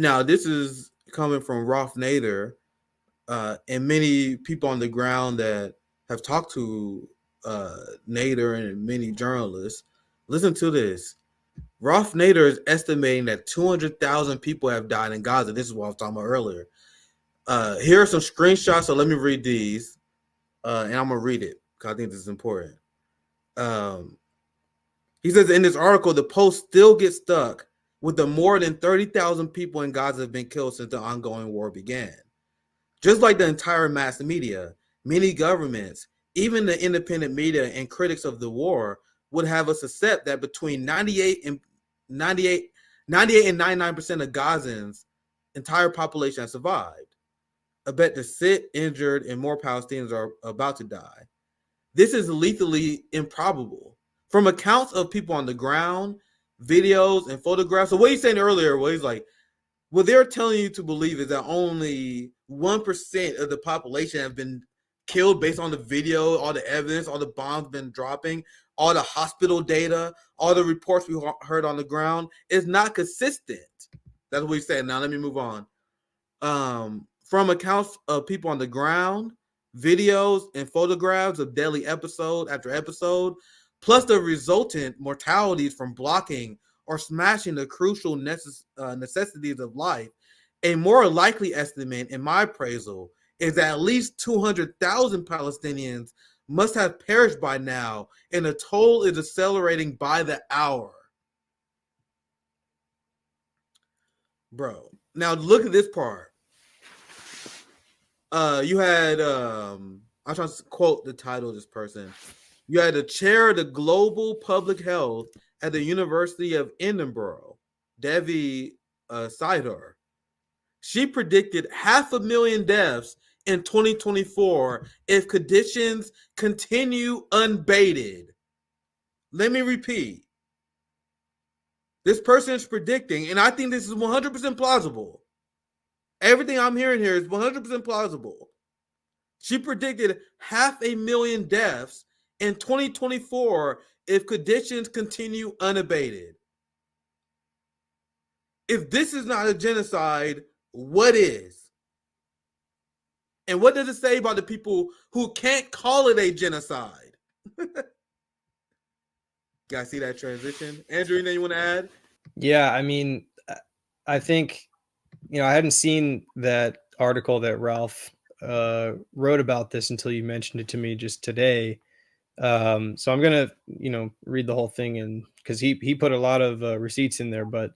Now, this is coming from Rolf Nader, and many people on the ground that have talked to Nader and many journalists. Listen to this. Rolf Nader is estimating that 200,000 people have died in Gaza. This is what I was talking about earlier. Here are some screenshots, so let me read these, and I'm going to read it because I think this is important. He says in this article, the Post still gets stuck with the more than 30,000 people in Gaza have been killed since the ongoing war began. Just like the entire mass media, many governments, even the independent media and critics of the war, would have us accept that between 98 and 99% of Gazans' entire population has survived. I bet the sick, injured, and more Palestinians are about to die. This is lethally improbable. From accounts of people on the ground, videos, and photographs. So what he's saying earlier was he's like, what they're telling you to believe is that only 1% of the population have been killed based on the video, all the evidence, all the bombs been dropping, all the hospital data, all the reports we heard on the ground is not consistent. That's what he said. Now let me move on. From accounts of people on the ground, videos and photographs of deadly episode after episode, plus the resultant mortalities from blocking or smashing the crucial necessities of life, a more likely estimate, in my appraisal, is that at least 200,000 Palestinians must have perished by now, and the toll is accelerating by the hour. Bro, now look at this part. You had, I'm trying to quote the title of this person. You had the chair of the global public health at the University of Edinburgh, Devi Sidor. She predicted 500,000 deaths in 2024 if conditions continue unabated. Let me repeat. This person is predicting, and I think this is 100% plausible. Everything I'm hearing here is 100% plausible. She predicted 500,000 deaths in 2024 if conditions continue unabated. If this is not a genocide, what is? And what does it say about the people who can't call it a genocide? Guys, see that transition? Andrew, anything you want to add? Yeah, I mean, I think, I hadn't seen that article that Ralph wrote about this until you mentioned it to me just today. So I'm gonna, read the whole thing, and because he put a lot of receipts in there, but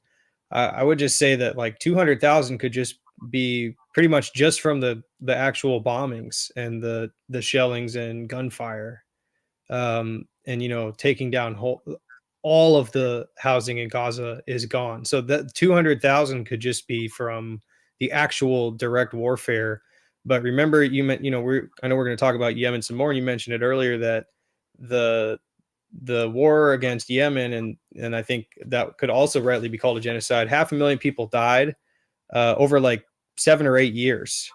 I would just say that like 200,000 could just be pretty much just from the actual bombings and the shellings and gunfire, and taking down all of the housing in Gaza is gone. So that 200,000 could just be from the actual direct warfare. But remember, I know we're going to talk about Yemen some more, and you mentioned it earlier that the war against Yemen, and I think that could also rightly be called a genocide. 500,000 people died over like 7 or 8 years.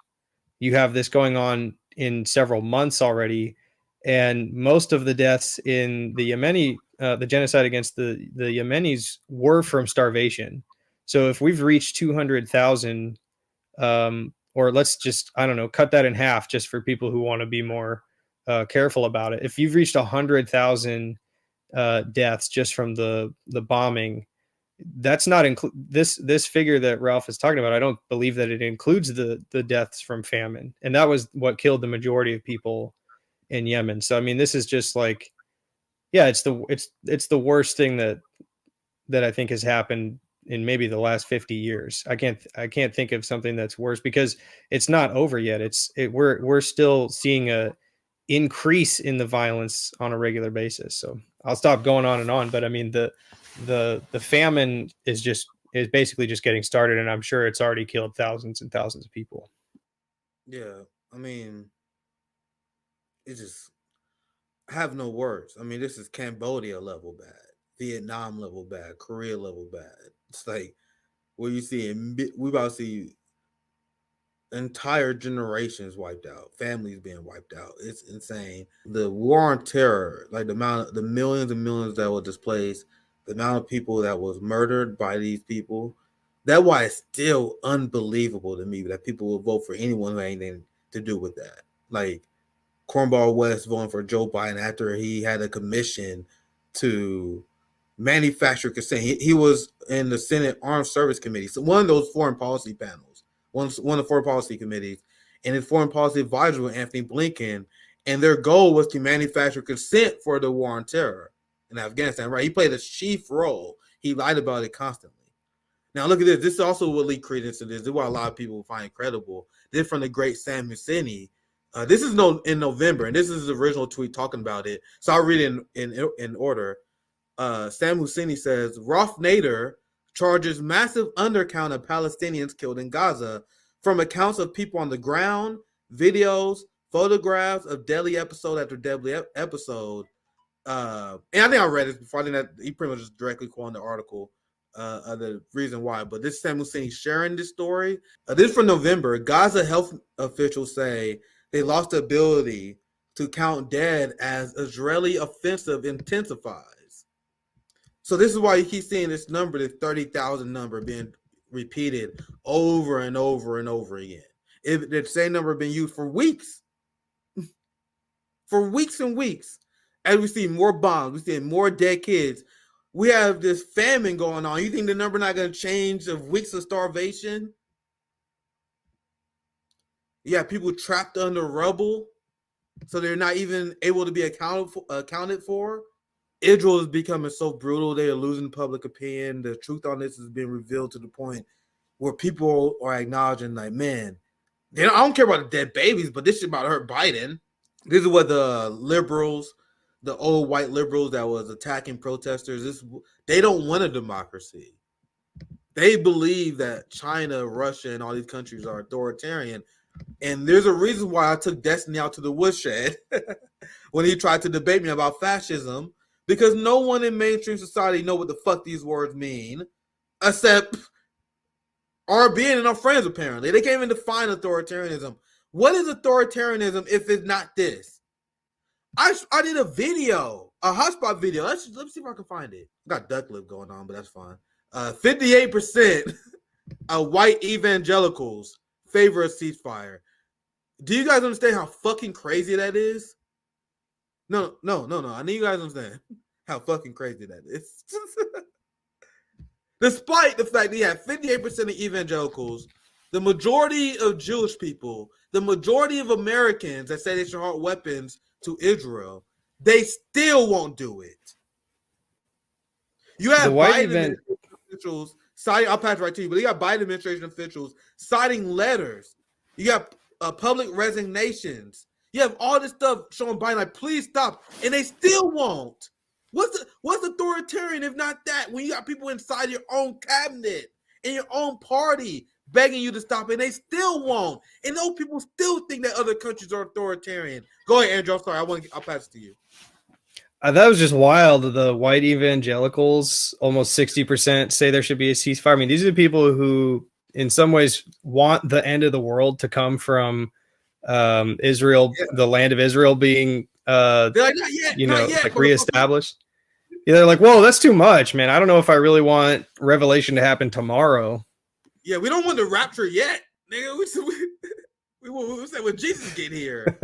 You have this going on in several months already, and most of the deaths in the Yemeni, the genocide against the Yemenis, were from starvation. So if we've reached 200,000, or let's just, I don't know, cut that in half just for people who want to be more careful about it. If you've reached 100,000 deaths just from the bombing, that's not this figure that Ralph is talking about. I don't believe that it includes the deaths from famine, and that was what killed the majority of people in Yemen. So I mean, this is just like, yeah, it's the worst thing that I think has happened in maybe the last 50 years. I can't think of something that's worse, because it's not over yet. We're still seeing a increase in the violence on a regular basis. So I'll stop going on and on, but I mean, the famine is basically just getting started, and I'm sure it's already killed thousands and thousands of people. Yeah, I mean, it just, I have no words. I mean, this is Cambodia level bad, Vietnam level bad, Korea level bad. It's like where you see, we about to see entire generations wiped out, families being wiped out. It's insane. The war on terror, like the millions and millions that were displaced, the amount of people that was murdered by these people, That's why it's still unbelievable to me that people will vote for anyone who ain't anything to do with that. Like Cornball West voting for Joe Biden after he had a commission to manufacture consent. He was in the Senate Armed Service Committee, so one of those foreign policy panels, one of the foreign policy committees, and his foreign policy advisor was Anthony Blinken, and their goal was to manufacture consent for the war on terror in Afghanistan. Right? He played a chief role. He lied about it constantly. Now look at this. This also will leak credence to this. This is what a lot of people find incredible. This from the great Sam Husseini. This is in November, and this is the original tweet talking about it. So I'll read it in order. Sam Husseini says, Rolf Nader charges massive undercount of Palestinians killed in Gaza from accounts of people on the ground, videos, photographs of deadly episode after deadly episode. And I think I read this before. I think that he pretty much just directly quoted the article. The reason why, but this is Sam Husseini sharing this story. This is from November. Gaza health officials say they lost the ability to count dead as Israeli offensive intensifies. So this is why you keep seeing this number, this 30,000 number being repeated over and over and over again. If the same number been used for weeks, and weeks, as we see more bombs, we see more dead kids. We have this famine going on. You think the number not going to change of weeks of starvation? Yeah, people trapped under rubble, so they're not even able to be accounted for. Israel is becoming so brutal. They are losing public opinion. The truth on this is being revealed to the point where people are acknowledging, like, man, I don't care about the dead babies, but this is about hurt Biden. This is what the liberals, the old white liberals that was attacking protesters, they don't want a democracy. They believe that China, Russia, and all these countries are authoritarian. And there's a reason why I took Destiny out to the woodshed when he tried to debate me about fascism, because no one in mainstream society know what the fuck these words mean, except RBN and our friends, apparently. They can't even define authoritarianism. What is authoritarianism if it's not this? I did a video, a hotspot video. Let's see if I can find it. Got duck lip going on, but that's fine. 58% of white evangelicals favor a ceasefire. Do you guys understand how fucking crazy that is? No. I need you guys to understand how fucking crazy that is. Despite the fact that you have 58% of evangelicals, the majority of Jewish people, the majority of Americans that say they should halt weapons to Israel, they still won't do it. You have Biden officials citing, I'll pass it right to you, but you got Biden administration officials citing letters. You got public resignations. You have all this stuff showing Biden like, please stop, and they still won't. What's authoritarian if not that? When you got people inside your own cabinet, in your own party, begging you to stop, and they still won't. And those people still think that other countries are authoritarian. Go ahead, Andrew. I'm sorry. I'll pass it to you. That was just wild. The white evangelicals, almost 60% say there should be a ceasefire. I mean, these are the people who, in some ways, want the end of the world to come from Israel, the land of Israel being, like, not yet, like reestablished. Yeah, they're like, whoa, that's too much, man. I don't know if I really want Revelation to happen tomorrow. Yeah, we don't want the rapture yet, nigga. We said when Jesus get here.